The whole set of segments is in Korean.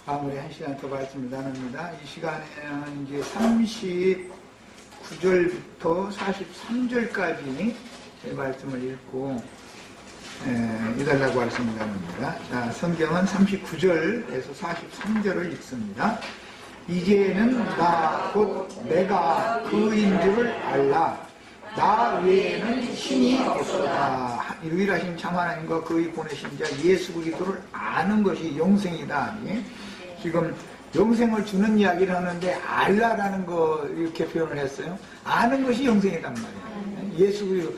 마무리 한 시간 더 말씀을 나눕니다. 이 시간에는 이제 39절부터 43절까지 제 말씀을 읽고 이달라고 말씀을 나눕니다. 자, 성경은 39절에서 43절을 읽습니다. 이제는 나 곧 내가 그인 줄을 알라. 나 외에는 신이 없도다. 유일하신 참 하나님과 그의 보내신 자 예수 그리스도를 아는 것이 영생이다. 지금 영생을 주는 이야기를 하는데 알라라는 거 이렇게 표현을 했어요. 아는 것이 영생이란 말이에요. 예수 그리스도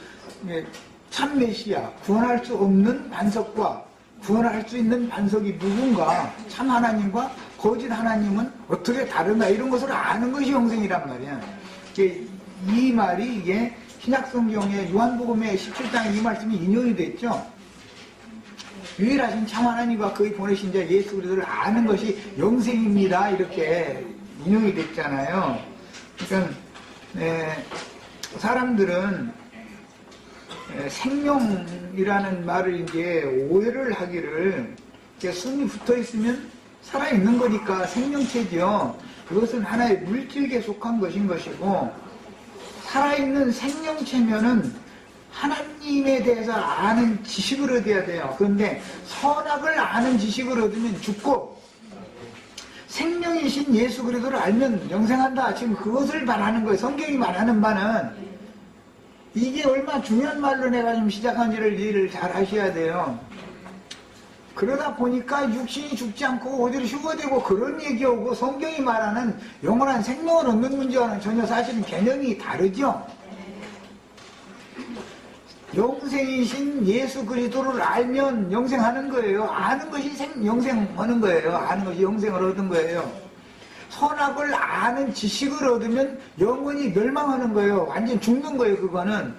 참 메시아, 구원할 수 없는 반석과 구원할 수 있는 반석이 누군가, 참 하나님과 거짓 하나님은 어떻게 다른가, 이런 것을 아는 것이 영생이란 말이야. 이 말이 이게 신약성경의 요한복음의 17장에 이 말씀이 인용이 됐죠. 유일하신 참 하나님과 그의 보내신 자 예수 그리스도를 아는 것이 영생입니다. 이렇게 인용이 됐잖아요. 그러니까 사람들은 생명이라는 말을 이제 오해를 하기를, 숨이 붙어 있으면 살아있는 거니까 생명체죠. 그것은 하나의 물질계에 속한 것인 것이고, 살아있는 생명체면은 하나님에 대해서 아는 지식을 얻어야 돼요. 그런데 선악을 아는 지식을 얻으면 죽고, 생명이신 예수 그리스도를 알면 영생한다. 지금 그것을 말하는 거예요. 성경이 말하는 바는. 이게 얼마나 중요한 말로 내가 좀 시작한지를 이해를 잘 하셔야 돼요. 그러다 보니까 육신이 죽지 않고 오히려 휴거되고 그런 얘기하고 성경이 말하는 영원한 생명을 얻는 문제와는 전혀 사실은 개념이 다르죠. 영생이신 예수 그리스도를 알면 영생하는 거예요. 아는 것이 영생하는 거예요. 아는 것이 영생을 얻은 거예요. 선악을 아는 지식을 얻으면 영원히 멸망하는 거예요. 완전 죽는 거예요. 그거는.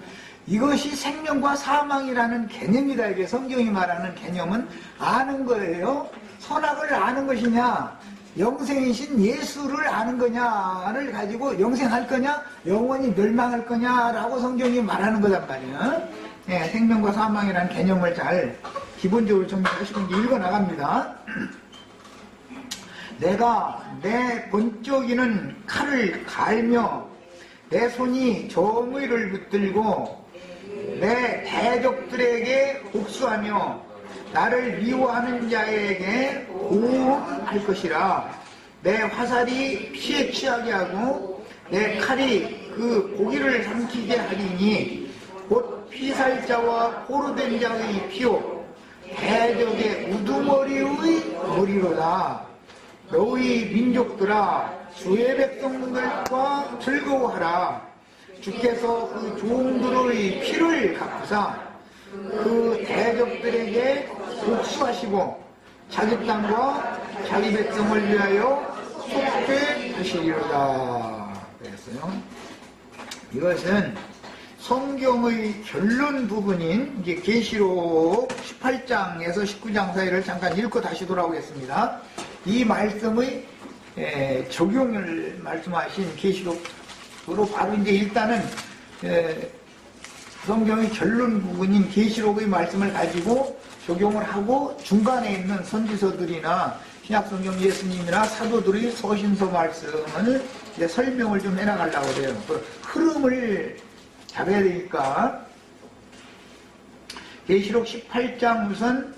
이것이 생명과 사망이라는 개념이다. 이게 성경이 말하는 개념은 아는 거예요. 선악을 아는 것이냐, 영생이신 예수를 아는 거냐를 가지고 영생할 거냐, 영원히 멸망할 거냐라고 성경이 말하는 거단 말이에요. 생명과 사망이라는 개념을 잘 기본적으로 정리하시고 이제 읽어나갑니다. 내가 내 번쩍이는 칼을 갈며 내 손이 정의를 붙들고 내 대적들에게 복수하며 나를 미워하는 자에게 보호할 것이라. 내 화살이 피에 취하게 하고 내 칼이 그 고기를 삼키게 하리니 곧 피살자와 포로된 자의 피요 대적의 우두머리의 머리로다. 너희 민족들아 주의 백성들과 즐거워하라. 주께서 그 종들의 피를 갚으사 그 대적들에게 복수하시고 자기 땅과 자기 백성을 위하여 속죄 하시리로다. 그랬어요. 이것은 성경의 결론 부분인 이제 계시록 18장에서 19장 사이를 잠깐 읽고 다시 돌아오겠습니다. 이 말씀의 적용을 말씀하신 계시록으로 바로 이제 일단은 성경의 결론 부분인 계시록의 말씀을 가지고 적용을 하고 중간에 있는 선지서들이나 신약성경 예수님이나 사도들의 서신서 말씀을 이제 설명을 좀 해나가려고 해요. 그 흐름을 잡아야 되니까 계시록 18장 우선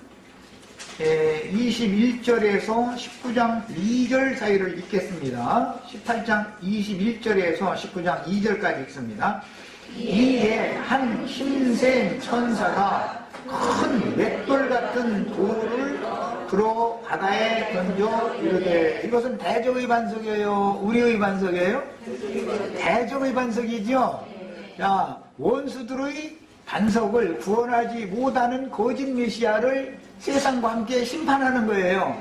21절에서 19장 2절 사이를 읽겠습니다. 18장 21절에서 19장 2절까지 읽습니다. 이에 한 힘센 천사가 큰 맷돌 같은 돌을 들어 바다에 던져 이르되, 이것은 대적의 반석이에요? 우리의 반석이에요? 대적의 반석이죠. 자, 원수들의 반석을 구원하지 못하는 거짓 메시아를 세상과 함께 심판하는 거예요.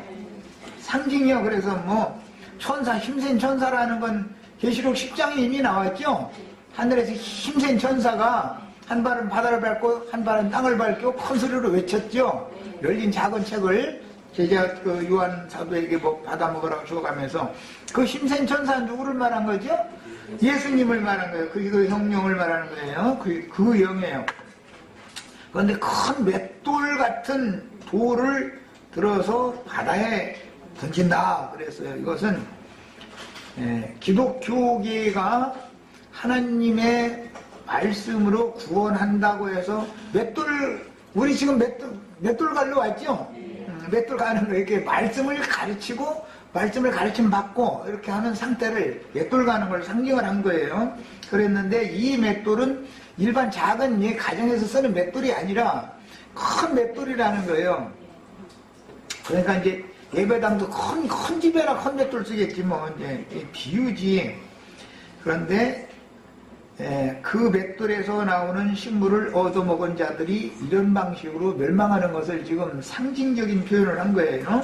상징이요. 그래서 천사, 힘센 천사라는 건 계시록 10장에 이미 나왔죠. 하늘에서 힘센 천사가 한 발은 바다를 밟고 한 발은 땅을 밟고 큰 소리로 외쳤죠. 열린 작은 책을 제자 요한 사도에게 받아 먹으라고 주어가면서, 그 힘센 천사는 누구를 말한 거죠? 예수님을 말한 거예요. 그 성령을 말하는 거예요. 그 영이에요. 그런데 큰 맷돌 같은 돌을 들어서 바다에 던진다 그랬어요. 이것은 기독교계가 하나님의 말씀으로 구원한다고 해서 우리 지금 맷돌 갈러 왔죠? 맷돌 가는 거 이렇게 말씀을 가르치고 말씀을 가르침 받고 이렇게 하는 상태를 맷돌 가는 걸 상징을 한 거예요. 그랬는데 이 맷돌은 일반 작은 가정에서 쓰는 맷돌이 아니라 큰 맷돌이라는 거예요. 그러니까 이제 예배당도 큰 집에나 큰 맷돌 쓰겠지 뭐 이제 비유지. 그런데 그 맷돌에서 나오는 식물을 얻어먹은 자들이 이런 방식으로 멸망하는 것을 지금 상징적인 표현을 한 거예요.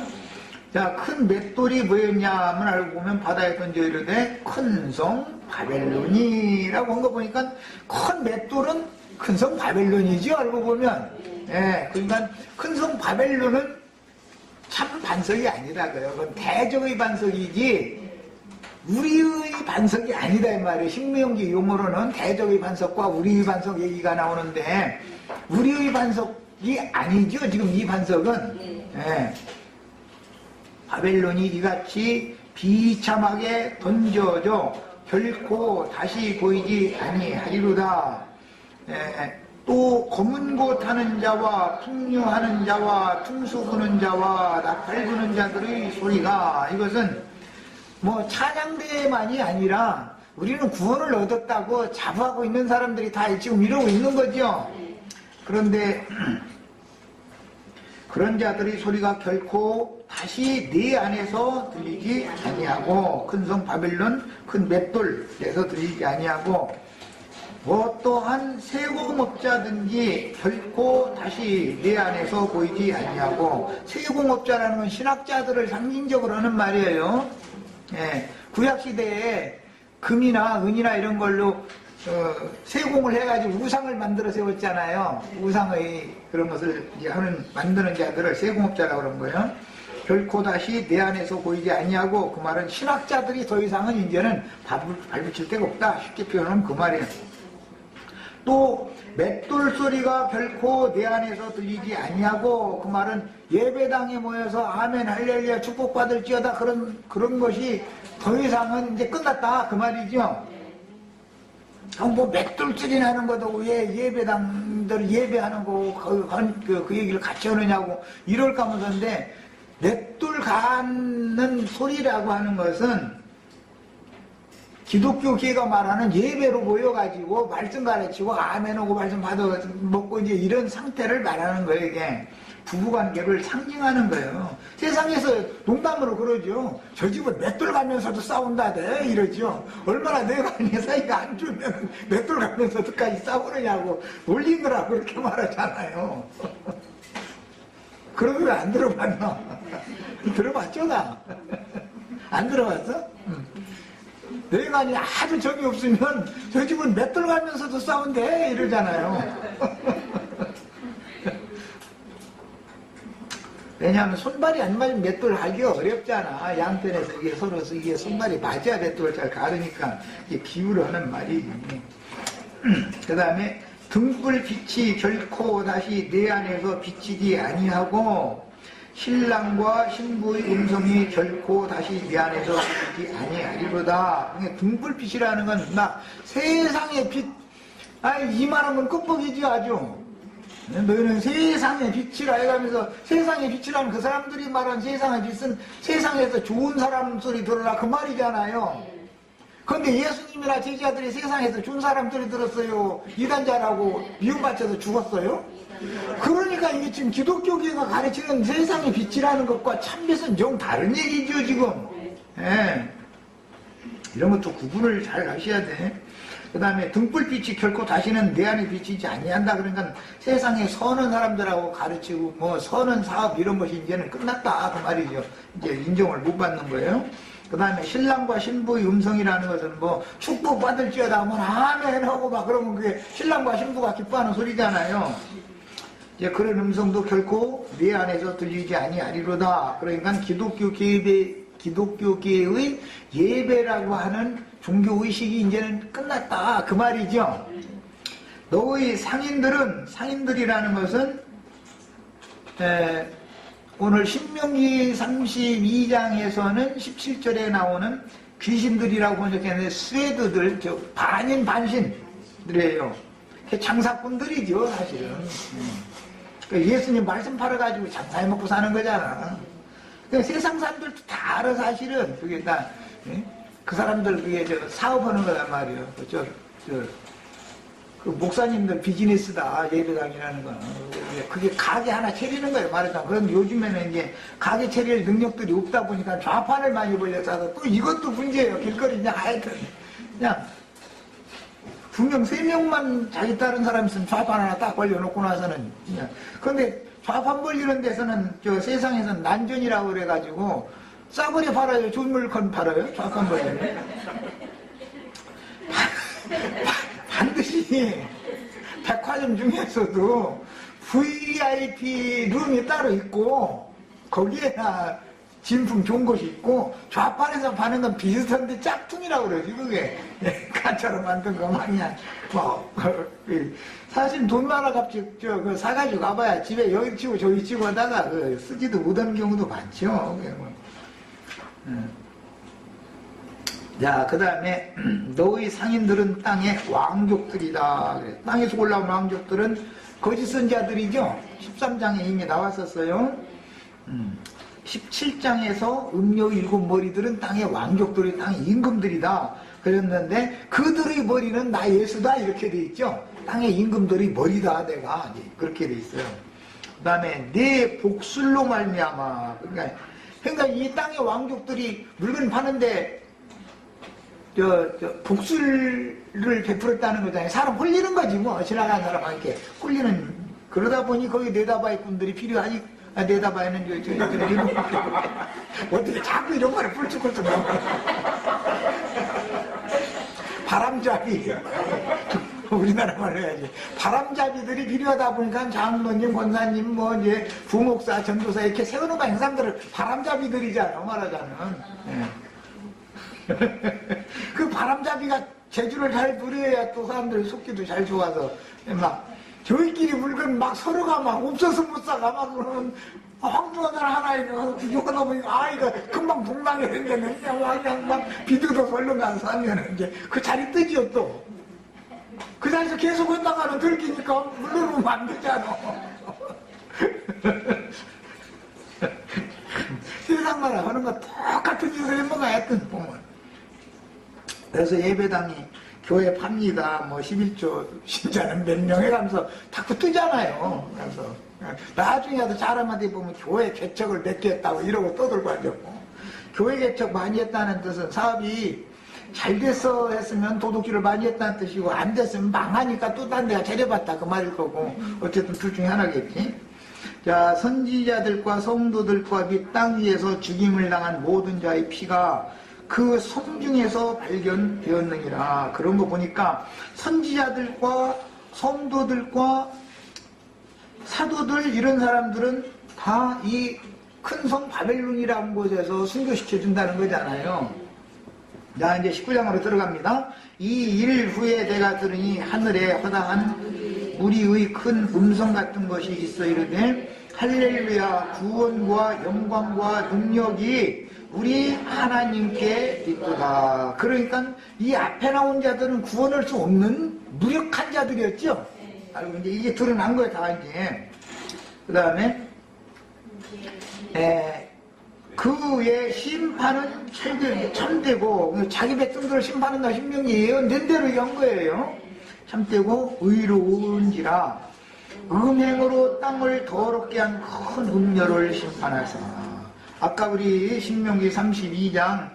자, 큰 맷돌이 뭐였냐면 알고 보면 바다에 던져 이르되 큰 성 바벨론이라고 한 거 보니까 큰 맷돌은 큰 성 바벨론이죠. 알고 보면. 그러니까 큰 성 바벨론은 참 반석이 아니라고요. 그건 대적의 반석이지 우리의 반석이 아니다 이 말이에요. 신명기 용어로는 대적의 반석과 우리의 반석 얘기가 나오는데 우리의 반석이 아니죠. 지금 이 반석은 바벨론이 이같이 비참하게 던져져 결코 다시 보이지 아니하리로다. 또 검은 곳 하는 자와 풍류하는 자와 퉁수 부는 자와 나팔 부는 자들의 소리가 이것은 뭐 찬양대만이 아니라 우리는 구원을 얻었다고 자부하고 있는 사람들이 다 지금 이러고 있는 거죠. 그런데 그런 자들의 소리가 결코 다시 네 안에서 들리지 아니하고 큰 성 바벨론 큰 맷돌에서 들리지 아니하고 어떠한 세공업자든지 결코 다시 내 안에서 보이지 아니하고 세공업자라는 건 신학자들을 상징적으로 하는 말이에요. 구약시대에 금이나 은이나 이런 걸로 세공을 해가지고 우상을 만들어 세웠잖아요. 우상의 그런 것을 이제 만드는 자들을 세공업자라고 그런 거예요. 결코 다시 내 안에서 보이지 아니하고 그 말은 신학자들이 더 이상은 이제는 발붙일 데가 없다. 쉽게 표현하면 그 말이에요. 또 맷돌 소리가 결코 내 안에서 들리지 아니하고 그 말은 예배당에 모여서 아멘 할렐루야 축복받을지어다 그런 것이 더 이상은 이제 끝났다 그 말이죠. 뭐 맷돌 소리 나는 것도 왜 예배당들 예배하는 거 그 얘기를 같이 하느냐고 이럴까 하면서인데 맷돌 가는 소리라고 하는 것은 기독교계가 말하는 예배로 모여가지고 말씀 가르치고 아멘하고 말씀 받아 먹고 이제 이런 상태를 말하는 거예요. 이게 부부관계를 상징하는 거예요. 세상에서 농담으로 그러죠. 저 집은 맷돌 가면서도 싸운다대 이러죠. 얼마나 내가 사이가 안 좋으면 맷돌 가면서도까지 싸우느냐고 놀린 거라고 그렇게 말하잖아요. 그런 거 안 들어봤나? 들어봤죠 나? 안 들어봤어? 내가 아주 정이 없으면 저 집은 맷돌 가면서도 싸운대 이러잖아요. 왜냐하면 손발이 안 맞으면 맷돌 하기가 어렵잖아. 양편에서 이게 서로서 이게 손발이 맞아야 맷돌을 잘 가르니까 이게 비유를 하는 말이지. 그 다음에 등불 빛이 결코 다시 내 안에서 비치지 아니하고 신랑과 신부의 음성이 결코 다시 내 안에서 들리지 아니하리로다. 등불빛이라는 건 막 세상의 빛, 이만한 건 끝복이지 아주. 너희는 세상의 빛이라 해가면서 세상의 빛이라는 그 사람들이 말한 세상의 빛은 세상에서 좋은 사람 소리 들으라 그 말이잖아요. 그런데 예수님이나 제자들이 세상에서 좋은 사람 소리 들었어요. 이단자라고 미움받쳐서 죽었어요. 그러니까 이게 지금 기독교계가 가르치는 세상의 빛이라는 것과 참빛은 정 다른 얘기죠 지금. 이런 것도 구분을 잘 하셔야 돼. 그 다음에 등불빛이 결코 다시는 내 안에 비치지 아니한다. 그러니까 세상에 선한 사람들하고 가르치고 뭐 선한 사업 이런 것이 이제는 끝났다 그 말이죠. 이제 인정을 못 받는 거예요. 그 다음에 신랑과 신부의 음성이라는 것은 뭐 축복받을지어다 뭐 아멘 하고 막 그러면 그게 신랑과 신부가 기뻐하는 소리잖아요. 이제 그런 음성도 결코 내 안에서 들리지 아니하리로다. 그러니까 기독교계의 예배라고 하는 종교의식이 이제는 끝났다 그 말이죠. 너의 상인들이라는 것은 오늘 신명기 32장에서는 17절에 나오는 귀신들이라고 번역했는데 스웨드들, 반인 반신들이에요. 장사꾼들이죠, 사실은. 그러니까 예수님 말씀 팔아가지고 장사해 먹고 사는 거잖아. 그러니까 세상 사람들도 다 알아, 사실은. 그게 다, 그 사람들 그게 사업하는 거란 말이에요. 그 목사님들 비즈니스다, 예배당이라는 거는. 그게 가게 하나 차리는 거예요, 말하자면. 그럼 요즘에는 이제 가게 차릴 능력들이 없다 보니까 좌판을 많이 벌려서 또 이것도 문제예요. 길거리 그냥 하여튼. 그냥 분명 3명만 자기 다른 사람 있으면 좌판 하나 딱 벌려놓고 나서는. 그런데 좌판 벌리는 데서는 세상에서는 난전이라고 그래가지고 싸구려 팔아요? 좋은 물건 팔아요? 좌판 벌리는. 반드시 백화점 중에서도 VIP 룸이 따로 있고 거기에나 진품 좋은 곳이 있고 좌판에서 파는 건 비슷한데 짝퉁이라고 그러지 그게. 가짜로 만든 거만 그냥 사실 돈 많아 값지 사가지고 가봐야 집에 여기 치고 저기 치고 하다가 쓰지도 못하는 경우도 많죠. 자, 그 다음에 너희 상인들은 땅의 왕족들이다. 땅에서 올라온 왕족들은 거짓 선지자들이죠. 13장에 이미 나왔었어요. 17장에서 음료 7머리들은 땅의 왕족들이 땅의 임금들이다 그랬는데 그들의 머리는 나 예수다 이렇게 돼 있죠. 땅의 임금들이 머리다 내가 그렇게 돼 있어요. 그 다음에 내 복술로 말미암아. 그러니까 이 땅의 왕족들이 물건 파는데 복술을 베풀었다는 거잖아요. 사람 홀리는 거지 뭐. 지나가는 사람한테 홀리는. 그러다 보니 거기 내다바이 분들이 필요하니 내다바이는 어떻게 자꾸 이런 말을 뿔쭉뿔쭉 나와. 바람잡이. 우리나라 말로 해야지. 바람잡이들이 필요하다 보니까 장로님, 권사님, 이제 부목사, 전도사 이렇게 세우는 거 행사들을 바람잡이들이잖아, 말하자면. 그 바람잡이가 재주를 잘 부려야 또 사람들이 속기도 잘 좋아서 막 저희끼리 물건 막 서로가 막 없어서 못 사가 막 그러면 황중한 사람 하나 있는 구경하다 보니까 이거 금방 동랑에 생겼네. 그냥 막 비두도 설렁가서 하면 이제 그 자리 뜨지요 또. 그 자리에서 계속 했다가는 들키니까 물러오면 안 되잖아. 세상만 하는 거 똑같은 짓을 해먹어 하여튼 보면. 그래서 예배당이 교회 팝니다. 11조 신자는 몇 명 해가면서 자꾸 뜨잖아요. 그래서 나중에도 사람한테 보면 교회 개척을 몇 개 했다고 이러고 떠들고 하려고. 교회 개척 많이 했다는 뜻은 사업이 잘 됐어 했으면 도둑질을 많이 했다는 뜻이고 안 됐으면 망하니까 또 딴 데가 차려봤다 그 말일 거고 어쨌든 둘 중에 하나겠지. 자, 선지자들과 성도들과 및 땅 위에서 죽임을 당한 모든 자의 피가 그 성 중에서 발견되었느니라. 그런 거 보니까 선지자들과 성도들과 사도들 이런 사람들은 다 이 큰 성 바벨론이라는 곳에서 순교시켜 준다는 거잖아요. 자, 이제 19장으로 들어갑니다. 이 일 후에 내가 들으니 하늘에 허다한 우리의 큰 음성 같은 것이 있어 이르되 할렐루야 구원과 영광과 능력이 우리 하나님께 있도다. 그러니까 이 앞에 나온 자들은 구원할 수 없는 무력한 자들이었죠. 알고 이제 이게 드러난 거예요, 다 이제. 그 다음에 그의 심판은 참되고 자기 백성들을 심판한다 신명기 예언된 대로 한 거예요. 참되고 의로운지라 음행으로 땅을 더럽게 한 큰 음녀를 심판하사. 아까 우리 신명기 32장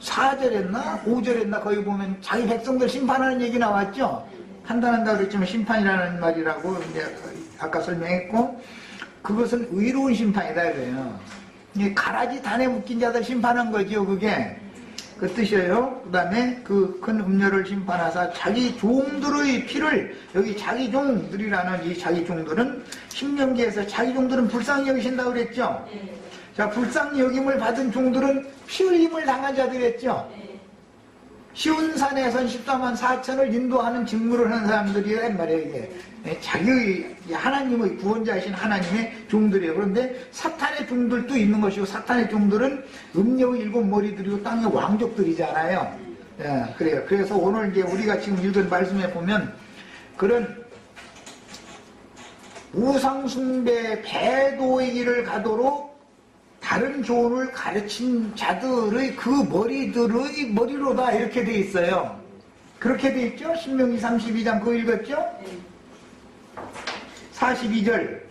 34절했나 5절했나 거기 보면 자기 백성들 심판하는 얘기 나왔죠. 판단한다 그랬지만 심판이라는 말이라고 이제 아까 설명했고 그것은 의로운 심판이다 이거예요. 가라지 단에 묶인 자들 심판한 거죠 그게. 그 뜻이에요. 그 다음에 그 큰 음녀를 심판하사 자기 종들의 피를 여기 자기 종들이라는 이 자기 종들은 신명기에서 자기 종들은 불쌍히 여기신다고 그랬죠. 자, 불쌍히 여김을 받은 종들은 피 흘림을 당한 자들이었죠. 쉬운 산에선 14만 4천을 인도하는 직무를 하는 사람들이란 말이에요. 이게 자기 하나님의 구원자이신 하나님의 종들이에요. 그런데 사탄의 종들도 있는 것이고, 사탄의 종들은 음녀의 7머리들이고 땅의 왕족들이잖아요. 예, 그래요. 그래서 오늘 이제 우리가 지금 읽은 말씀에 보면 그런 우상숭배 배도의 길을 가도록 다른 교훈을 가르친 자들의 그 머리들의 머리로다 이렇게 돼 있어요. 그렇게 돼 있죠? 신명기 32장 그거 읽었죠? 42절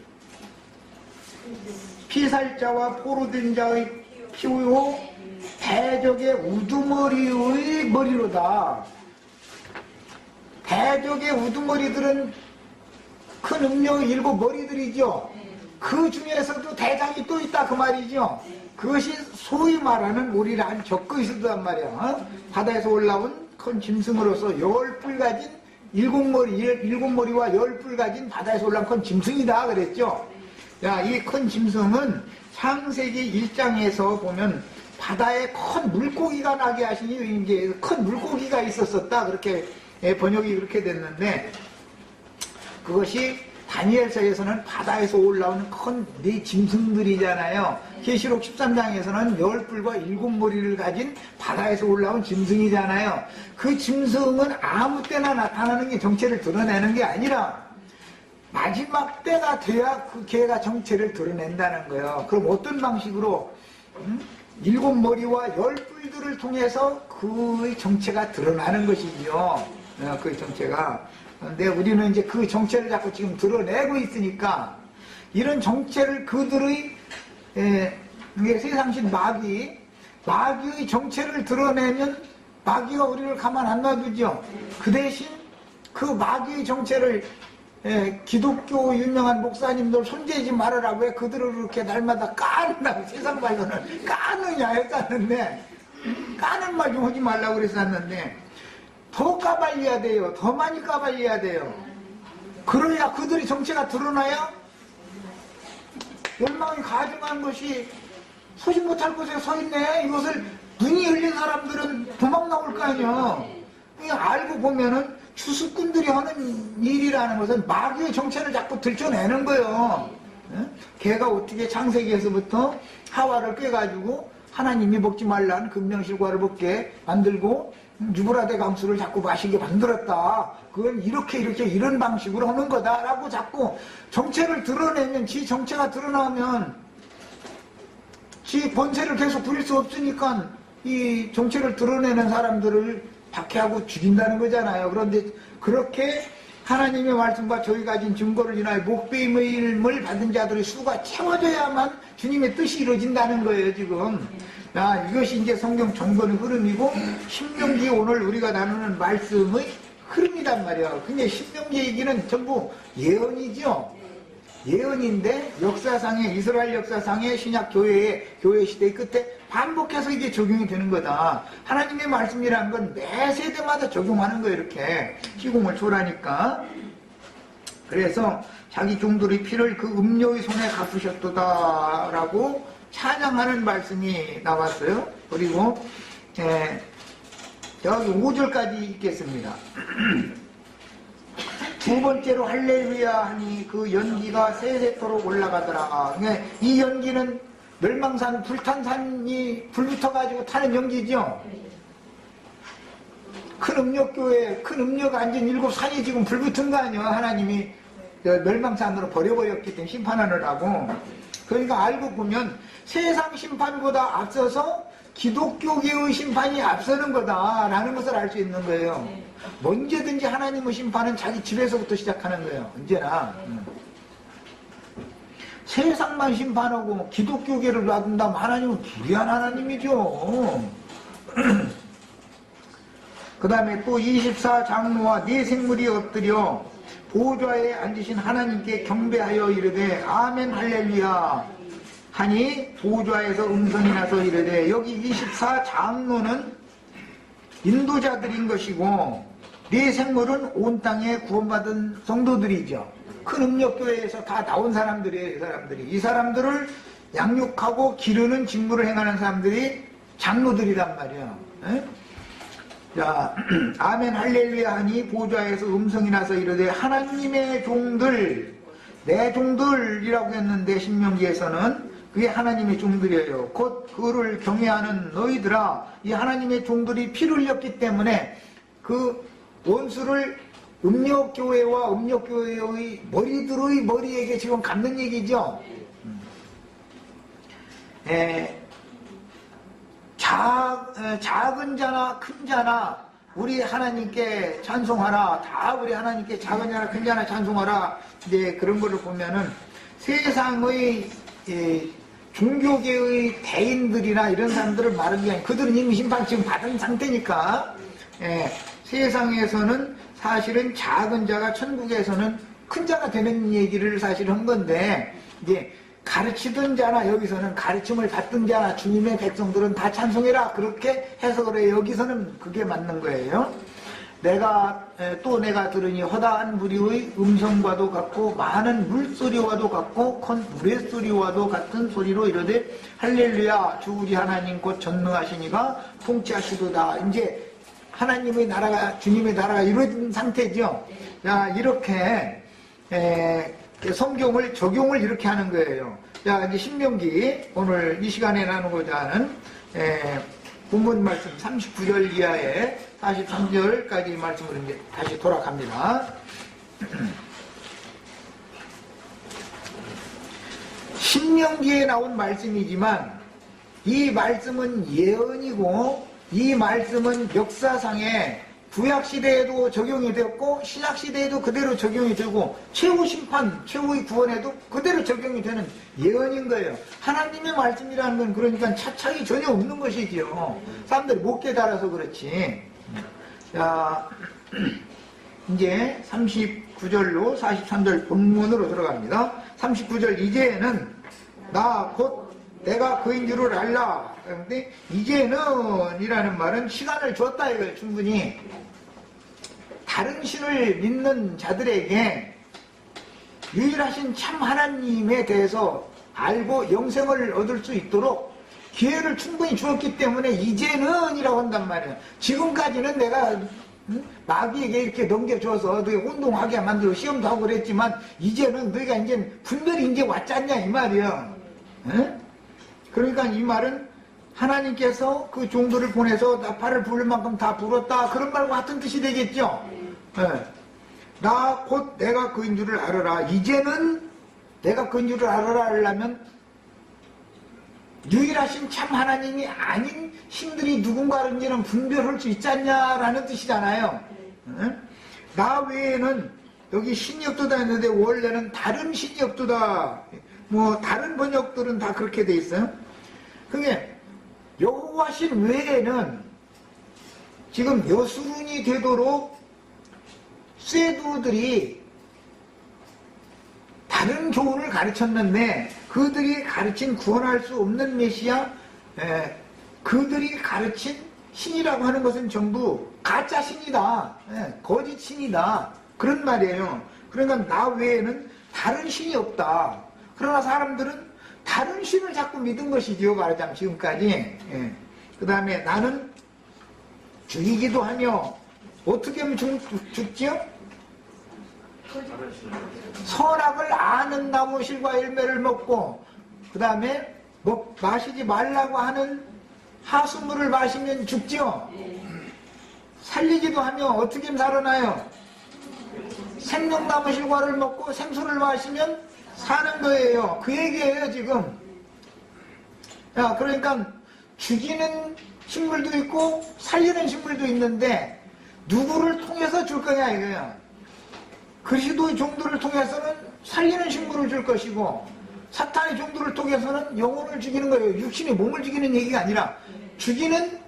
피살자와 포로된 자의 피우요 대적의 우두머리의 머리로다. 대적의 우두머리들은 큰 음료의 7머리들이죠. 그 중에서도 대장이 또 있다 그 말이죠. 그것이 소위 말하는 우리랑 적고 있었단 말이야. 어? 바다에서 올라온 큰 짐승으로서 10뿔 가진 7머리와 10뿔 가진 바다에서 올라온 큰 짐승이다 그랬죠. 야, 이 큰 짐승은 창세기 1장에서 보면 바다에 큰 물고기가 나게 하시니 이제 큰 물고기가 있었었다 그렇게 번역이 그렇게 됐는데, 그것이 다니엘서에서는 바다에서 올라오는 큰 네 짐승들이잖아요. 계시록 13장에서는 10뿔과 7머리를 가진 바다에서 올라온 짐승이잖아요. 그 짐승은 아무 때나 나타나는 게 정체를 드러내는 게 아니라 마지막 때가 돼야 그 개가 정체를 드러낸다는 거예요. 그럼 어떤 방식으로 7머리와 10뿔들을 통해서 그의 정체가 드러나는 것이죠. 그의 정체가. 근데 우리는 이제 그 정체를 자꾸 지금 드러내고 있으니까 이런 정체를 그들의 세상신 마귀의 정체를 드러내면 마귀가 우리를 가만 안 놔두죠. 그 대신 그 마귀의 정체를 기독교 유명한 목사님들 손대지 말아라. 왜 그들을 그렇게 날마다 까는다고 세상 말로는 까느냐 했었는데, 까는 말 좀 하지 말라고 그랬었는데 더 까발려야 돼요. 더 많이 까발려야 돼요. 그래야 그들이 정체가 드러나야 열망이 가증한 것이 서지 못할 곳에 서 있네. 이것을 눈이 열린 사람들은 도망 나올 거 아니야. 알고 보면은 추수꾼들이 하는 일이라는 것은 마귀의 정체를 자꾸 들춰내는 거예요. 걔가 어떻게 창세기에서부터 하와를 꿰가지고 하나님이 먹지 말라는 금명실과를 먹게 만들고 유브라데 강수를 자꾸 마시게 만들었다. 그건 이런 방식으로 하는 거다라고 자꾸 정체를 드러내면, 지 정체가 드러나면 지 본체를 계속 부릴 수 없으니까 이 정체를 드러내는 사람들을 박해하고 죽인다는 거잖아요. 그런데 그렇게 하나님의 말씀과 저희 가진 증거를 인하여 목배임을 받은 자들의 수가 채워져야만 주님의 뜻이 이루어진다는 거예요, 지금. 야, 이것이 이제 성경 전권의 흐름이고, 신명기 오늘 우리가 나누는 말씀의 흐름이란 말이야. 근데 신명기 얘기는 전부 예언이죠. 예언인데 역사상의, 이스라엘 역사상의 신약 교회 시대의 끝에 반복해서 이게 적용이 되는 거다. 하나님의 말씀이라는 건 매 세대마다 적용하는 거예요. 이렇게 시공을 초라하니까. 그래서 자기 종들의 피를 그 음료의 손에 갚으셨도다 라고 찬양하는 말씀이 나왔어요. 그리고 여기 5절까지 읽겠습니다. 두 번째로 할렐루야 하니 그 연기가 세세토록 올라가더라. 이 연기는 멸망산, 불탄 산이 불 붙어가지고 타는 연기죠. 큰 음력교에 큰 음료가 앉은 7산이 지금 불 붙은 거 아니에요. 하나님이 멸망산으로 버려버렸기 때문에 심판하느라고. 그러니까 알고 보면 세상 심판보다 앞서서 기독교계의 심판이 앞서는 거다라는 것을 알 수 있는 거예요. 언제든지 하나님의 심판은 자기 집에서부터 시작하는 거예요. 언제나. 세상만 심판하고 기독교계를 놔둔다면 하나님은 불의한 하나님이죠. 그 다음에 또 24장로와 네 생물이 엎드려 보좌에 앉으신 하나님께 경배하여 이르되 아멘 할렐루야 하니 보좌에서 음성이 나서 이르되, 여기 24장로는 인도자들인 것이고 네 생물은 온 땅에 구원받은 성도들이죠. 큰 음력교회에서 다 나온 사람들이에요. 이 사람들을 양육하고 기르는 직무를 행하는 사람들이 장로들이란 말이에요. 자, 아멘 할렐루야 하니 보좌에서 음성이 나서 이르되 하나님의 종들, 내 종들이라고 했는데 신명기에서는 그게 하나님의 종들이에요. 곧 그를 경외하는 너희들아, 이 하나님의 종들이 피를 흘렸기 때문에 그 원수를 음력교회와 음력교회의 머리들의 머리에게 지금 갖는 얘기죠. 작은 자나 큰 자나 우리 하나님께 찬송하라. 다 우리 하나님께 작은 자나 큰 자나 찬송하라. 이제 그런 거를 보면은 세상의 종교계의 대인들이나 이런 사람들을 말하는 게 아니고 그들은 이미 심판 지금 받은 상태니까 세상에서는 사실은 작은 자가 천국에서는 큰 자가 되는 얘기를 사실 한 건데 이제 가르치던 자나 여기서는 가르침을 받던 자나 주님의 백성들은 다 찬송해라 그렇게 해석을 해요. 여기서는 그게 맞는 거예요. 내가 들으니 허다한 무리의 음성과도 같고 많은 물소리와도 같고 큰 물의 소리와도 같은 소리로 이르되 할렐루야 주 우리 하나님 곧 전능하시니가 통치하시도다. 이제 하나님의 나라가 주님의 나라가 이루어진 상태죠. 자, 이렇게 성경을 적용을 이렇게 하는 거예요. 자, 이제 신명기 오늘 이 시간에 나누고자 하는 본문 말씀 39절 이하에 43절까지 말씀으로 이제 다시 돌아갑니다. 신명기에 나온 말씀이지만 이 말씀은 예언이고 이 말씀은 역사상에 구약시대에도 적용이 되었고 신약시대에도 그대로 적용이 되고 최후심판, 최후의 구원에도 그대로 적용이 되는 예언인 거예요. 하나님의 말씀이라는 건 그러니까 차착이 전혀 없는 것이죠. 사람들이 못 깨달아서 그렇지. 자, 이제 39절로 43절 본문으로 들어갑니다. 39절 이제는 나 곧 내가 그인 줄을 알라. 그런데 이제는 이라는 말은 시간을 줬다 이거예요. 충분히 다른 신을 믿는 자들에게 유일하신 참 하나님에 대해서 알고 영생을 얻을 수 있도록 기회를 충분히 주었기 때문에 이제는 이라고 한단 말이에요. 지금까지는 내가 마귀에게 이렇게 넘겨줘서 너희 운동하게 만들고 시험도 하고 그랬지만 이제는 너희가 이제 분별이 이제 왔지 않냐 이 말이에요. 그러니까 이 말은 하나님께서 그 종들을 보내서 나팔을 부를 만큼 다 불었다 그런 말과 같은 뜻이 되겠죠. 나 곧 내가 그인 줄을 알아라. 이제는 내가 그인 줄을 알아라 하려면 유일하신 참 하나님이 아닌 신들이 누군가인지는 분별할 수 있지 않냐라는 뜻이잖아요. 나 외에는 여기 신이 없도다 했는데 원래는 다른 신이 없도다. 뭐 다른 번역들은 다 그렇게 돼 있어요. 그게 여호와 신 외에는 지금 여수run이 되도록 쇠두들이 다른 교훈을 가르쳤는데 그들이 가르친 구원할 수 없는 메시아, 그들이 가르친 신이라고 하는 것은 전부 가짜 신이다, 거짓 신이다 그런 말이에요. 그러니까 나 외에는 다른 신이 없다. 그러나 사람들은 다른 신을 자꾸 믿은 것이지요. 말하자면 지금까지. 그 다음에 나는 죽이기도 하며 어떻게 하면 죽지요? 선악을 아는 나무 실과 열매를 먹고 그 다음에 마시지 말라고 하는 하수물을 마시면 죽지요. 살리기도 하며 어떻게 하면 살아나요? 생명나무 실과를 먹고 생수를 마시면 사는 거예요. 그 얘기예요 지금. 야, 그러니까 죽이는 식물도 있고 살리는 식물도 있는데 누구를 통해서 줄 거냐 이거야. 그리스도의 종들을 통해서는 살리는 식물을 줄 것이고 사탄의 종들을 통해서는 영혼을 죽이는 거예요. 육신의 몸을 죽이는 얘기가 아니라 죽이는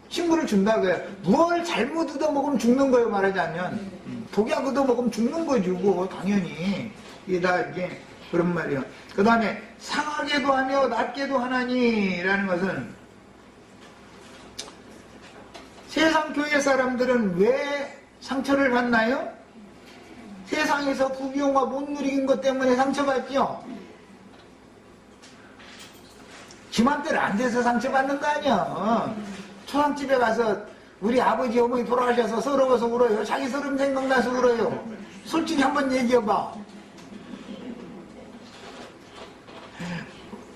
식물을 준다고요. 무엇을 잘못 얻어먹으면 죽는 거예요. 말하자면 독약 얻어먹으면 죽는 거죠. 그거 당연히 이게 다 이게 그런 말이에요. 그 다음에 상하게도 하며 낮게도 하나니라는 것은 세상 교회 사람들은 왜 상처를 받나요? 세상에서 부귀영화 못 누리는 것 때문에 상처받죠. 지맘대로 안 돼서 상처받는 거 아니야. 초상집에 가서 우리 아버지 어머니 돌아가셔서 서러워서 울어요? 자기 서름 생각나서 울어요? 솔직히 한번 얘기해봐.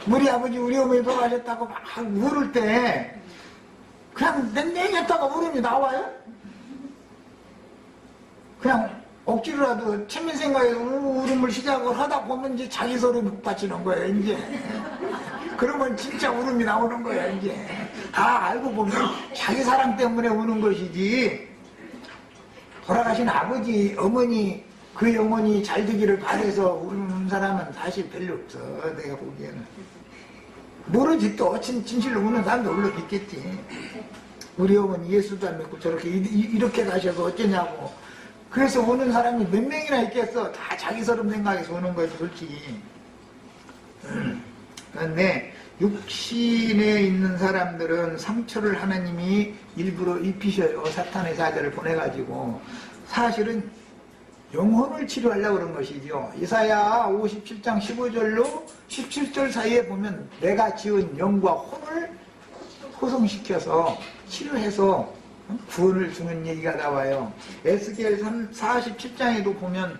우리 아버지 우리 어머니 돌아가셨다고 막 울을 때 그냥 냉랭했다가 울음이 나와요? 그냥 억지로라도 체면 생각에서 울음을 시작을 하다 보면 이제 자기 서름이 북받치는 거예요, 이제. 그러면 진짜 울음이 나오는 거야, 이제. 다 알고 보면 자기 사랑 때문에 우는 것이지. 돌아가신 아버지, 어머니, 그 영혼이 잘 되기를 바라서 우는 사람은 사실 별로 없어, 내가 보기에는. 모르지, 또 진실로 우는 사람도 물론 있겠지. 우리 어머니 예수도 안 믿고 저렇게 이렇게 가셔서 어쩌냐고. 그래서 우는 사람이 몇 명이나 있겠어. 다 자기 서름 생각해서 우는 거지, 솔직히. 그런데 육신에 있는 사람들은 상처를 하나님이 일부러 입히셔요. 사탄의 사자를 보내가지고. 사실은 영혼을 치료하려고 그런 것이죠. 이사야 57장 15절로 17절 사이에 보면 내가 지은 영과 혼을 호성시켜서 치료해서 구원을 주는 얘기가 나와요. 에스겔 47장에도 보면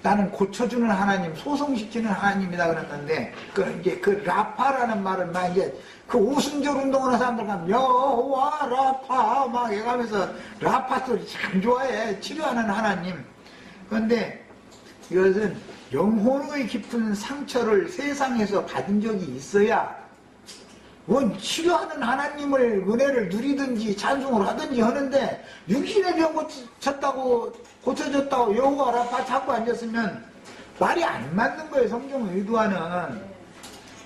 나는 고쳐주는 하나님, 소성시키는 하나님이다 그랬는데 이제 그 라파라는 말은 막 이제 그 오순절 운동하는 사람들 가면 여호와 라파 막 해가면서 라파 소리 참 좋아해. 치료하는 하나님. 그런데 이것은 영혼의 깊은 상처를 세상에서 받은 적이 있어야 원 치료하는 하나님을 은혜를 누리든지 찬송을 하든지 하는데 육신의 병 고쳐졌다고 여호와 라파 찾고 앉았으면 말이 안 맞는 거예요. 성경의 의도하는.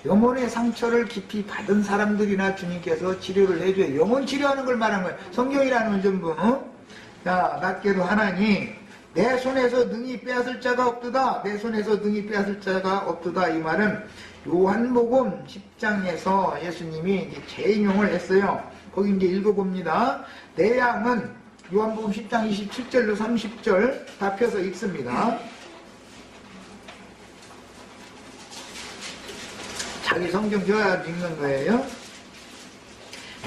영혼의 상처를 깊이 받은 사람들이나 주님께서 치료를 해줘요. 영혼 치료하는 걸 말하는 거예요. 성경이라는 건 전부. 자, 낮게도 하나니 내 손에서 능히 빼앗을 자가 없도다. 내 손에서 능히 빼앗을 자가 없도다. 이 말은 요한복음 10장에서 예수님이 이제 재인용을 했어요. 거기 이제 읽어봅니다. 내 양은 요한복음 10장 27절로 30절 다 펴서 읽습니다. 자기 성경 줘야 읽는 거예요.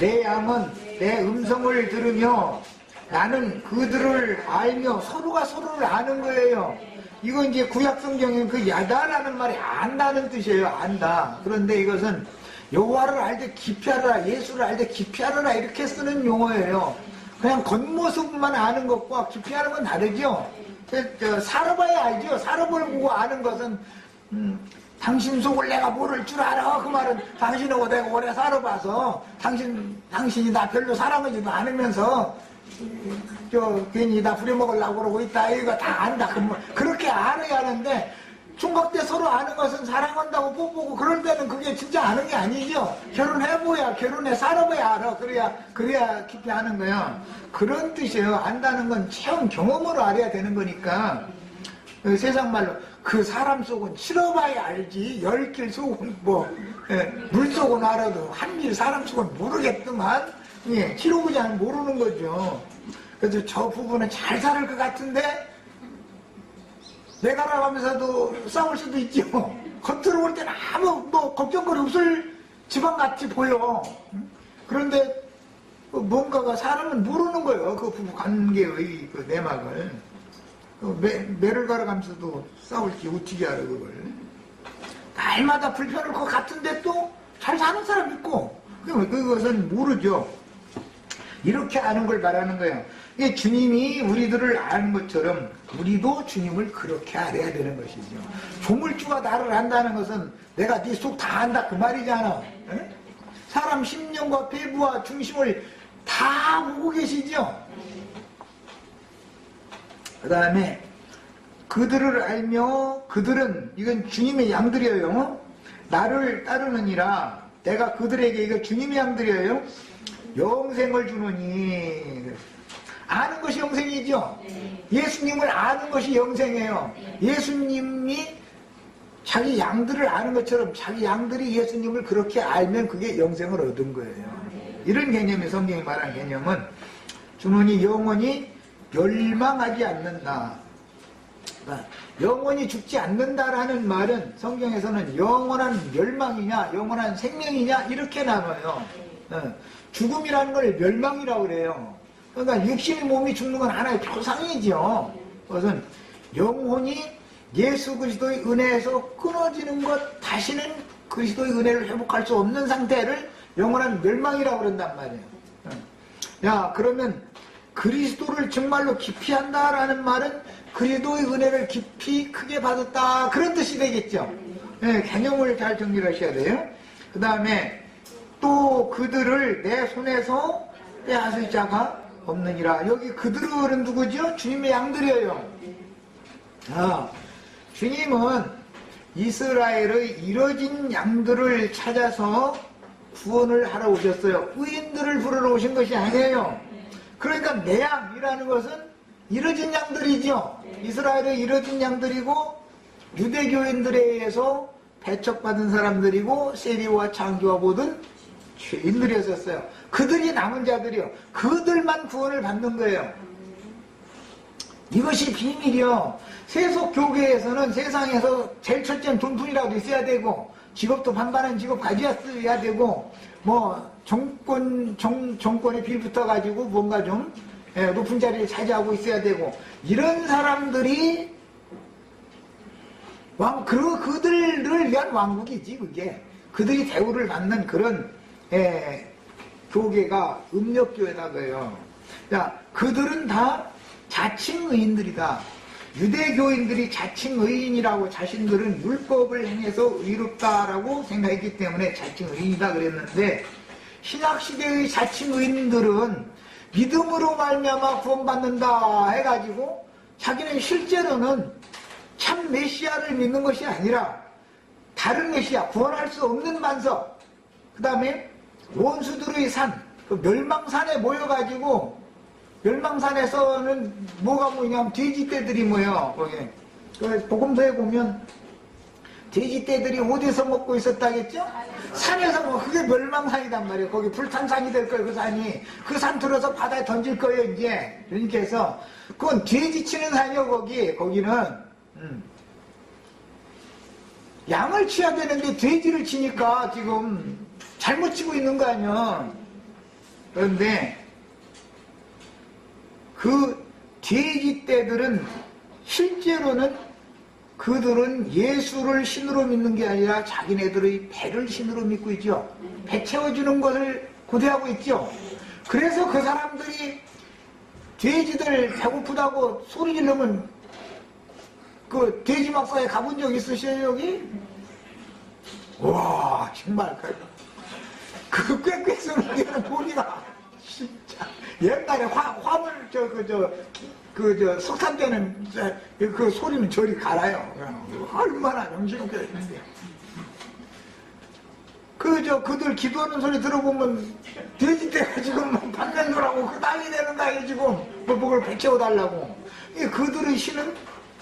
내 양은 내 음성을 들으며 나는 그들을 알며 서로가 서로를 아는 거예요. 이거 이제 구약 성경에 그 야다라는 말이 안다는 뜻이에요. 안다. 그런데 이것은 여호와를 알되 깊이 알아라, 예수를 알되 깊이 알아라 이렇게 쓰는 용어예요. 그냥 겉모습만 아는 것과 깊이 아는 건 다르죠. 살아봐야 알죠. 살아볼 보고 아는 것은 당신 속을 내가 모를 줄 알아. 그 말은 당신하고 내가 오래 살아봐서 당신이 나 별로 사랑하지도 않으면서 괜히 나 부려먹으려고 그러고 있다. 이거 다 안다. 그렇게 알아야 하는데 총각 때 서로 아는 것은 사랑한다고 뽀뽀고 그럴 때는 그게 진짜 아는 게 아니죠. 결혼해봐야 결혼해 살아봐야 알아. 그래야 깊이 아는 거야. 그런 뜻이에요. 안다는 건 체험 경험으로 알아야 되는 거니까. 세상 말로 그 사람 속은 치러봐야 알지. 10길 속은 물 속은 알아도 한 길 사람 속은 모르겠더만. 예, 치러보지 않으면 모르는 거죠. 그래서 저 부부는 잘 살 것 같은데 내가 나가면서도 싸울 수도 있죠. 겉으로 볼 때는 아무 걱정거리 없을 집안같이 보여. 그런데 뭔가가 사람은 모르는 거예요. 그 부부 관계의 그 내막을. 매를 갈아가면서도 싸울지 어떻게 알아 그걸. 날마다 불편할 것 같은데 또 잘 사는 사람 있고. 그것은 모르죠. 이렇게 아는 걸 말하는 거예요. 주님이 우리들을 아는 것처럼 우리도 주님을 그렇게 알아야 되는 것이죠. 조물주가 나를 안다는 것은 내가 네 속 다 안다 그 말이잖아. 에? 사람 심령과 폐부와 중심을 다 보고 계시죠. 그 다음에 그들을 알며 그들은 이건 주님의 양들이에요. 나를 따르느니라. 내가 그들에게 이거 주님의 양들이에요. 영생을 주느니. 아는 것이 영생이죠. 예수님을 아는 것이 영생이에요. 예수님이 자기 양들을 아는 것처럼 자기 양들이 예수님을 그렇게 알면 그게 영생을 얻은 거예요. 이런 개념이 성경이 말한 개념은 주느니 영원히 멸망하지 않는다. 그러니까 영원히 죽지 않는다라는 말은 성경에서는 영원한 멸망이냐 영원한 생명이냐 이렇게 나눠요. 죽음이라는 걸 멸망이라고 그래요. 그러니까 육신의 몸이 죽는 건 하나의 표상이죠. 그것은 영혼이 예수 그리스도의 은혜에서 끊어지는 것, 다시는 그리스도의 은혜를 회복할 수 없는 상태를 영원한 멸망이라고 그런단 말이에요. 야, 그러면 그리스도를 정말로 깊이 한다라는 말은 그리스도의 은혜를 깊이 크게 받았다, 그런 뜻이 되겠죠. 네, 개념을 잘 정리를 하셔야 돼요. 그 다음에 또 그들을 내 손에서 빼앗을 자가 없느니라. 여기 그들은 누구죠? 주님의 양들이에요. 주님은 이스라엘의 잃어진 양들을 찾아서 구원을 하러 오셨어요. 의인들을 부르러 오신 것이 아니에요. 그러니까 내 양이라는 것은 잃어진 양들이죠. 이스라엘의 잃어진 양들이고 유대교인들에 의해서 배척받은 사람들이고 세리와 창조와 모든 죄인들이었어요. 그들이 남은 자들이요. 그들만 구원을 받는 거예요. 이것이 비밀이요. 세속교계에서는 세상에서 제일 첫째는 돈푼이라도 있어야 되고, 직업도 반반한 직업 가져야 되고, 뭐 정권에 빌붙어가지고 뭔가 좀 높은 자리를 차지하고 있어야 되고, 이런 사람들이 그들을 위한 왕국이지. 그게 그들이 대우를 받는 그런 교계가 음력교회다. 자, 그들은 다 자칭 의인들이다. 유대교인들이 자칭 의인이라고, 자신들은 율법을 행해서 의롭다라고 생각했기 때문에 자칭 의인이다 그랬는데, 신약시대의 자칭 의인들은 믿음으로 말미암아 구원받는다 해가지고 자기는 실제로는 참 메시아를 믿는 것이 아니라 다른 메시아, 구원할 수 없는 반석, 그 다음에 원수들의 산, 그 멸망산에 모여가지고, 멸망산에서는 뭐가 모이냐면 돼지떼들이 모여. 거기 복음서에 보면 돼지떼들이 어디서 먹고 있었다겠죠? 산에서 뭐, 그게 멸망산이단 말이에요. 거기 불탄산이 될 거예요. 그 산이 그 산 들어서 바다에 던질 거예요 이제. 그러니까 해서 그건 돼지 치는 산이요. 거기는 양을 치야 되는데 돼지를 치니까 지금 잘못 치고 있는 거 아니야. 그런데 그 돼지떼들은 실제로는 그들은 예수를 신으로 믿는 게 아니라 자기네들의 배를 신으로 믿고 있죠. 배 채워주는 것을 고대하고 있죠. 그래서 그 사람들이 돼지들 배고프다고 소리 지르면, 그 돼지 막사에 가본 적 있으세요 여기? 와, 정말 그 꾀꾀 쓰는 데는 소리가 진짜 옛날에 화물 석탄 때는 그 소리는 저리 갈아요. 얼마나 정신없게 했는데. 그들 기도하는 소리 들어보면 돼지떼가 지금 반면도라고 그 난리 내는 거예요 지금. 뭐를 배 채워달라고. 그들의 신은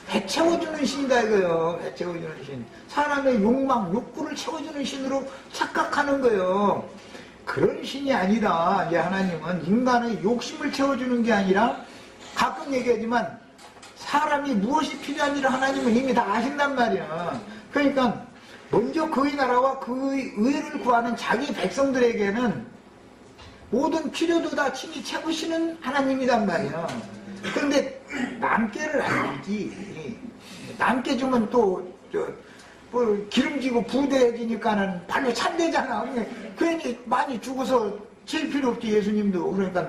배 채워주는 신이다 이거요. 배 채워주는 신. 사람의 욕망, 욕구를 채워주는 신으로 착각하는 거예요. 그런 신이 아니다. 이제 하나님은 인간의 욕심을 채워주는 게 아니라, 가끔 얘기하지만 사람이 무엇이 필요한 일을 하나님은 이미 다 아신단 말이야. 그러니까 먼저 그의 나라와 그의 의를 구하는 자기 백성들에게는 모든 필요도 다 친히 채우시는 하나님이란 말이야. 그런데 남께를 안 주지. 남께 주면 또 기름지고 부대해지니까는 발로 찬대잖아. 괜히 많이 주고서 칠 필요 없지 예수님도. 그러니까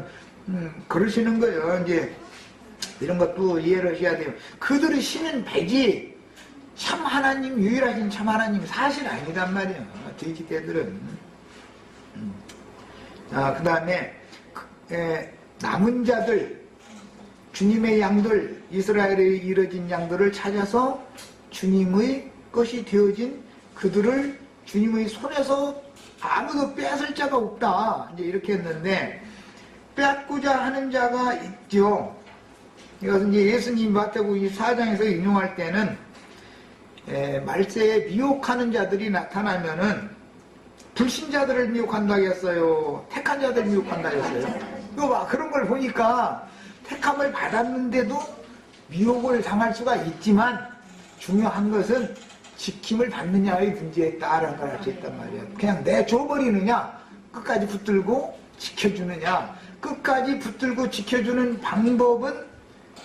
그러시는 거예요. 이제 이런 것도 이해를 하셔야 돼요. 그들의 신은 배지 참 하나님, 유일하신 참 하나님 사실 아니단 말이에요. 돼지떼들은. 그 다음에 남은 자들, 주님의 양들, 이스라엘의 잃어진 양들을 찾아서 주님의 것이 되어진 그들을 주님의 손에서 아무도 빼앗을 자가 없다. 이제 이렇게 했는데, 빼앗고자 하는 자가 있죠. 이것은 이제 예수님 마태복음 24장에서 인용할 때는 말세에 미혹하는 자들이 나타나면은 불신자들을 미혹한다고 했어요. 택한 자들을 미혹한다고 했어요. 이거 봐, 그런 걸 보니까 택함을 받았는데도 미혹을 당할 수가 있지만, 중요한 것은 지킴을 받느냐의 문제에 따른 걸 알 수 있단 말이에요. 그냥 내줘버리느냐, 끝까지 붙들고 지켜주느냐? 끝까지 붙들고 지켜주는 방법은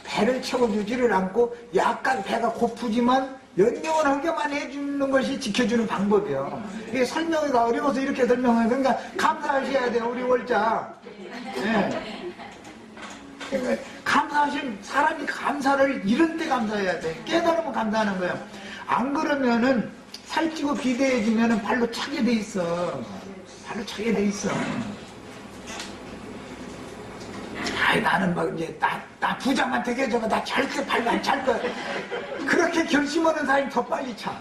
배를 채워주지를 않고 약간 배가 고프지만 연명을 하게만 해주는 것이 지켜주는 방법이에요. 이게 설명이가 어려워서 이렇게 설명해요. 그러니까 감사하셔야 돼요, 우리 월자. 네. 감사하신 사람이 감사를 이런 때 감사해야 돼. 깨달으면 감사하는 거예요. 안 그러면은 살찌고 비대해지면은 발로 차게 돼 있어. 발로 차게 돼 있어. 아이, 나는 막 이제 나 부장한테 해줘가 나 절대 발로 안 찰 거야. 그렇게 결심하는 사람이 더 빨리 차.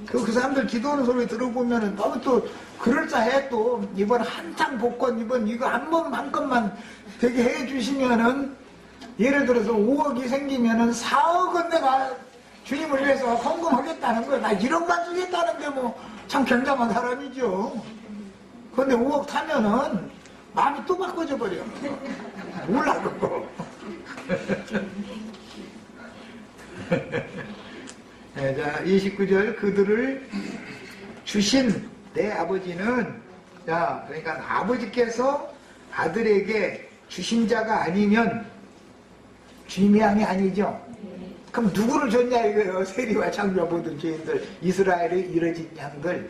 그 사람들 기도하는 소리 들어보면은 너무 또 그럴싸해. 또 이번 한창 복권 이번 이거 한 건만 되게 해주시면은 예를 들어서 5억이 생기면은 4억은 내가 주님을 위해서 헌금하겠다는 거야. 나 1억만 주겠다는 게 뭐 참 굉장한 사람이죠. 그런데 5억 타면은 마음이 또 바꿔져 버려. 몰라 그거. 네, 자 29절 그들을 주신 내 아버지는 자 그러니까 아버지께서 아들에게 주신 자가 아니면 주님의 양이 아니죠. 그럼 누구를 줬냐 이거예요. 세리와 창조와 모든 죄인들, 이스라엘의 이뤄진 양들,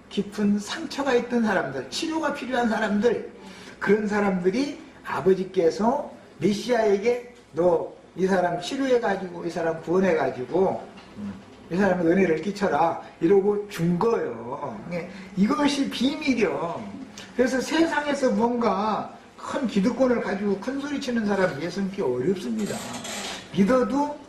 깊은 상처가 있던 사람들, 치료가 필요한 사람들, 그런 사람들이 아버지께서 메시아에게 너 이 사람 치료해가지고 이 사람 구원해가지고 이 사람의 은혜를 끼쳐라 이러고 준 거예요. 이것이 비밀이요. 그래서 세상에서 뭔가 큰 기득권을 가지고 큰 소리 치는 사람 예수 믿기 어렵습니다. 믿어도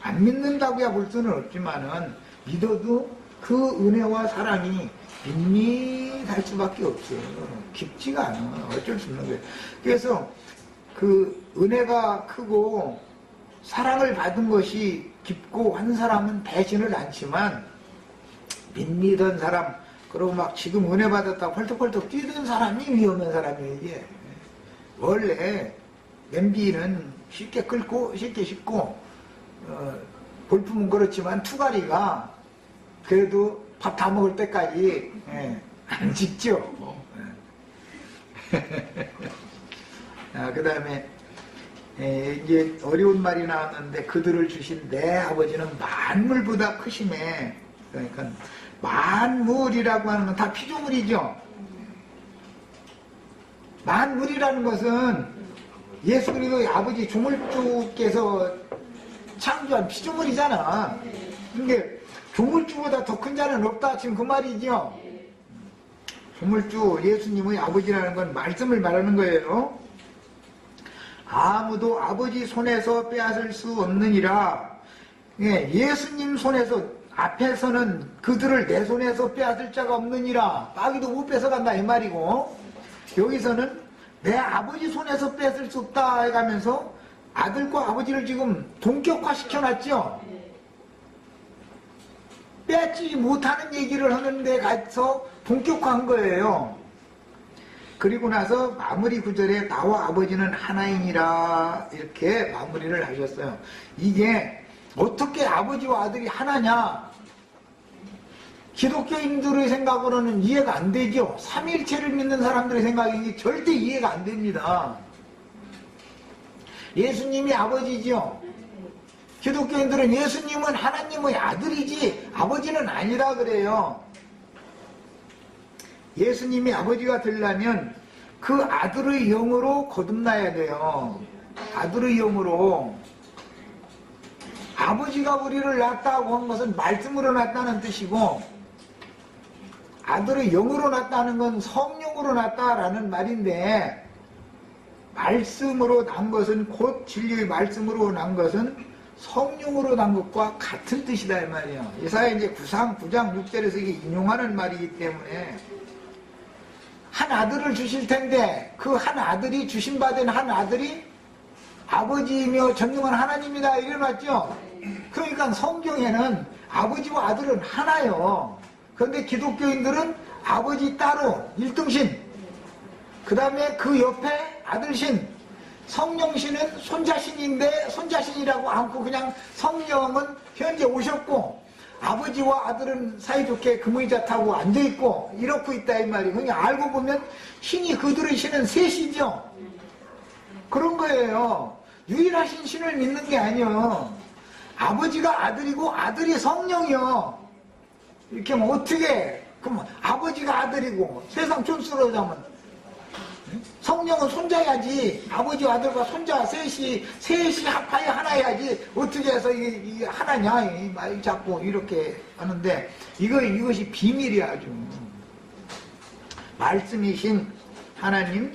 안 믿는다고야 볼 수는 없지만은 믿어도 그 은혜와 사랑이 밋밋할 수밖에 없어요. 깊지가 않아. 어쩔 수 없는 거예요. 그래서 그 은혜가 크고 사랑을 받은 것이 깊고 한 사람은 배신을 않지만 밋밋한 사람 그리고 막 지금 은혜 받았다고 펄떡펄떡 뛰던 사람이 위험한 사람이에요. 이게 원래 냄비는 쉽게 끓고 쉽게 식고 볼품은 그렇지만 투가리가 그래도 밥 다 먹을 때까지 안 식죠. 그 다음에 이제 어려운 말이 나왔는데 그들을 주신 내 아버지는 만물보다 크심에 그러니까 만물이라고 하는 건 다 피조물이죠. 만물이라는 것은 예수 그리스도의 아버지 조물주께서 창조한 피조물이잖아. 근데 조물주보다 더 큰 자는 없다 지금 그 말이죠. 조물주 예수님의 아버지라는 건 말씀을 말하는 거예요. 아무도 아버지 손에서 빼앗을 수 없느니라. 예수님 손에서 앞에서는 그들을 내 손에서 빼앗을 자가 없느니라. 마귀도 못 뺏어간다 이 말이고 여기서는 내 아버지 손에서 뺏을 수 없다 해가면서 아들과 아버지를 지금 동격화 시켜놨죠. 빼앗지 못하는 얘기를 하는데 가서 동격화한 거예요. 그리고 나서 마무리 구절에 나와 아버지는 하나이니라 이렇게 마무리를 하셨어요. 이게 어떻게 아버지와 아들이 하나냐? 기독교인들의 생각으로는 이해가 안 되죠. 삼위일체를 믿는 사람들의 생각이 절대 이해가 안 됩니다. 예수님이 아버지죠. 기독교인들은 예수님은 하나님의 아들이지 아버지는 아니라 그래요. 예수님이 아버지가 되려면 그 아들의 영으로 거듭나야 돼요. 아들의 영으로. 아버지가 우리를 낳았다고 한 것은 말씀으로 낳았다는 뜻이고 아들의 영으로 낳았다는 건 성령으로 낳았다라는 말인데 말씀으로 난 것은 곧 진리의 말씀으로 난 것은 성령으로 난 것과 같은 뜻이다 이 말이에요. 이사야 이제 9장 6절에서 이게 인용하는 말이기 때문에 한 아들을 주실 텐데 그 한 아들이 주신받은 한 아들이 아버지이며 전능한 하나님이다 이래놨죠. 그러니까 성경에는 아버지와 아들은 하나요. 그런데 기독교인들은 아버지 따로 일등신 그 다음에 그 옆에 아들신 성령신은 손자신인데 손자신이라고 않고 그냥 성령은 현재 오셨고 아버지와 아들은 사이좋게 금의자 타고 앉아있고 이렇고 있다 이 말이에요. 그냥 알고 보면 신이 그들의 신은 셋이죠. 그런 거예요. 유일하신 신을 믿는 게 아니요. 아버지가 아들이고 아들이 성령이요. 이렇게 하면 어떻게, 그럼 아버지가 아들이고 세상 촌수로 자면 성령은 손자야지. 아버지와 아들과 손자 셋이 합하여 하나야지. 어떻게 해서 이게 하나냐 이 말 자꾸 이렇게 하는데 이것이 비밀이야. 아주 말씀이신 하나님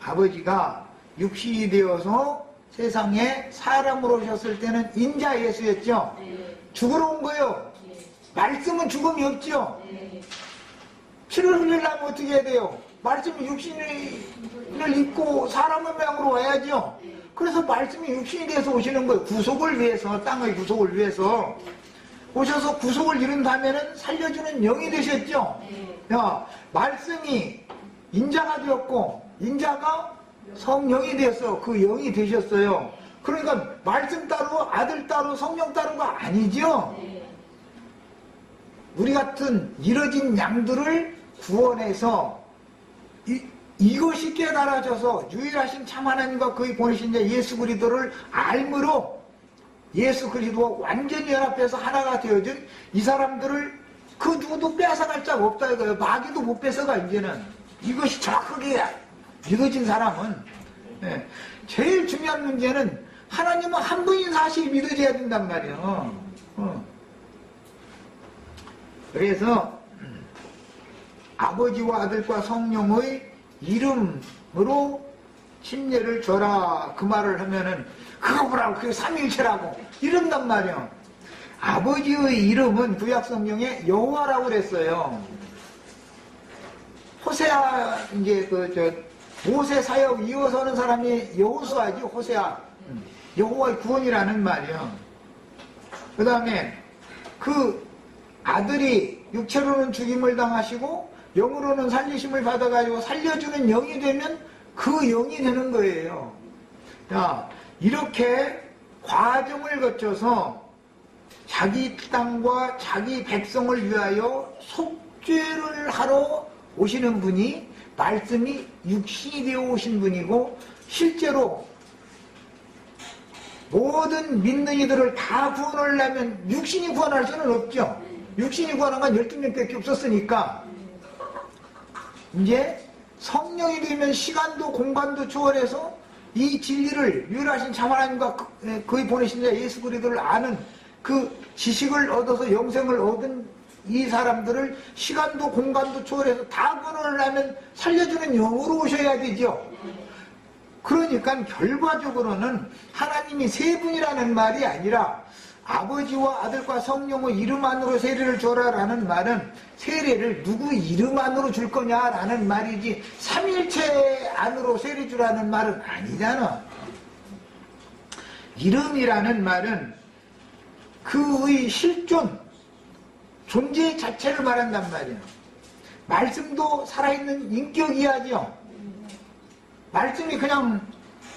아버지가 육신이 되어서 세상에 사람으로 오셨을 때는 인자 예수였죠. 죽으러 온 거예요. 말씀은 죽음이 없죠. 피를 흘리려면 어떻게 해야 돼요? 말씀이 육신을 입고 사람의 명으로 와야죠. 그래서 말씀이 육신이 돼서 오시는 거예요. 구속을 위해서, 땅의 구속을 위해서 오셔서 구속을 이룬 다음에는 살려주는 영이 되셨죠. 야, 말씀이 인자가 되었고 인자가 성령이 되어서 그 영이 되셨어요. 그러니까 말씀 따로 아들 따로 성령 따로가 아니죠. 우리 같은 이뤄진 양들을 구원해서 이것이 깨달아져서 유일하신 참 하나님과 그의 보내신 자 예수 그리스도를 알므로 예수 그리스도와 완전히 연합해서 하나가 되어진 이 사람들을 그 누구도 뺏어갈 자가 없다 이거예요. 마귀도 못 뺏어가. 이제는 이것이 정확하게 믿어진 사람은 제일 중요한 문제는 하나님은 한 분인 사실이 믿어져야 된단 말이에요. 그래서 아버지와 아들과 성령의 이름으로 침례를 줘라 그 말을 하면은 그거 뭐라고 그게 삼위일체라고 이런단 말이에요. 아버지의 이름은 구약성경에 여호와라고 그랬어요. 호세아 이제 모세 사역 이어서는 사람이 여호수아지. 호세아 여호와의 구원이라는 말이에요. 그 다음에 그 아들이 육체로는 죽임을 당하시고 영으로는 살리심을 받아가지고 살려주는 영이 되면 그 영이 되는 거예요. 자, 이렇게 과정을 거쳐서 자기 땅과 자기 백성을 위하여 속죄를 하러 오시는 분이 말씀이 육신이 되어 오신 분이고 실제로 모든 믿는 이들을 다 구원하려면 육신이 구원할 수는 없죠. 육신이 구원한 건 12명밖에 없었으니까 이제 성령이 되면 시간도 공간도 초월해서 이 진리를 유일하신 참 하나님과 그의 보내신 자 예수 그리스도를 아는 그 지식을 얻어서 영생을 얻은 이 사람들을 시간도 공간도 초월해서 다 구원하려면 살려주는 영으로 오셔야 되죠. 그러니까 결과적으로는 하나님이 세 분이라는 말이 아니라 아버지와 아들과 성령의 이름 안으로 세례를 줘라라는 말은 세례를 누구 이름 안으로 줄 거냐라는 말이지 삼위일체 안으로 세례 주라는 말은 아니잖아. 이름이라는 말은 그의 실존, 존재 자체를 말한단 말이에요. 말씀도 살아있는 인격이야죠. 말씀이 그냥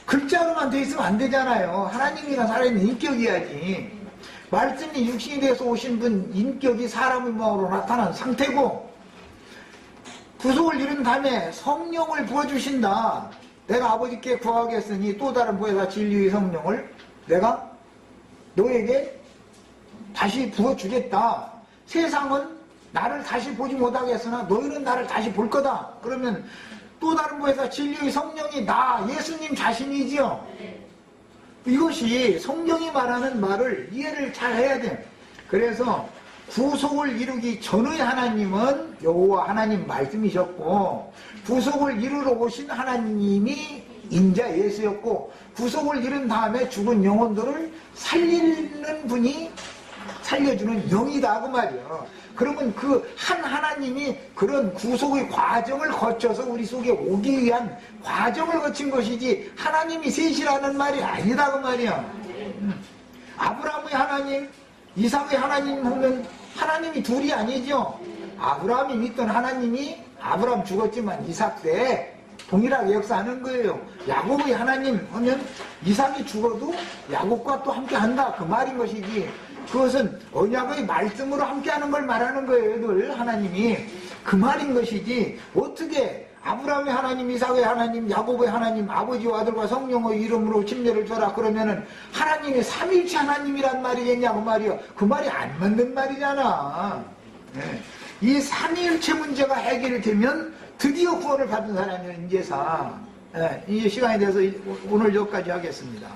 글자로만 돼 있으면 안 되잖아요. 하나님이랑 살아있는 인격이야지. 말씀이 육신이 돼서 오신 분 인격이 사람의 마음으로 나타난 상태고 구속을 이룬 다음에 성령을 부어주신다. 내가 아버지께 구하겠으니 또 다른 보혜사 진리의 성령을 내가 너에게 다시 부어주겠다. 세상은 나를 다시 보지 못하겠으나 너희는 나를 다시 볼 거다. 그러면 또 다른 보혜사 진리의 성령이 나 예수님 자신이지요. 이것이 성경이 말하는 말을 이해를 잘 해야 돼요. 그래서 구속을 이루기 전의 하나님은 여호와 하나님 말씀이셨고 구속을 이루러 오신 하나님이 인자 예수였고 구속을 이룬 다음에 죽은 영혼들을 살리는 분이 살려주는 영이다 그 말이에요. 그러면 그 한 하나님이 그런 구속의 과정을 거쳐서 우리 속에 오기 위한 과정을 거친 것이지 하나님이 셋이라는 말이 아니다 그 말이야. 아브라함의 하나님, 이삭의 하나님 하면 하나님이 둘이 아니죠. 아브라함이 믿던 하나님이 아브라함 죽었지만 이삭 때 동일하게 역사하는 거예요. 야곱의 하나님 하면 이삭이 죽어도 야곱과 또 함께 한다 그 말인 것이지 그것은 언약의 말씀으로 함께하는 걸 말하는 거예요. 늘 하나님이 그 말인 것이지 어떻게 아브라함의 하나님, 이삭의 하나님, 야곱의 하나님, 아버지와 아들과 성령의 이름으로 침례를 줘라 그러면은 하나님이 삼일체 하나님이란 말이겠냐고 말이요. 그 말이 안 맞는 말이잖아. 네. 이 삼위일체 문제가 해결되면 드디어 구원을 받은 사람이 인제사. 네. 이제 시간이 돼서 오늘 여기까지 하겠습니다.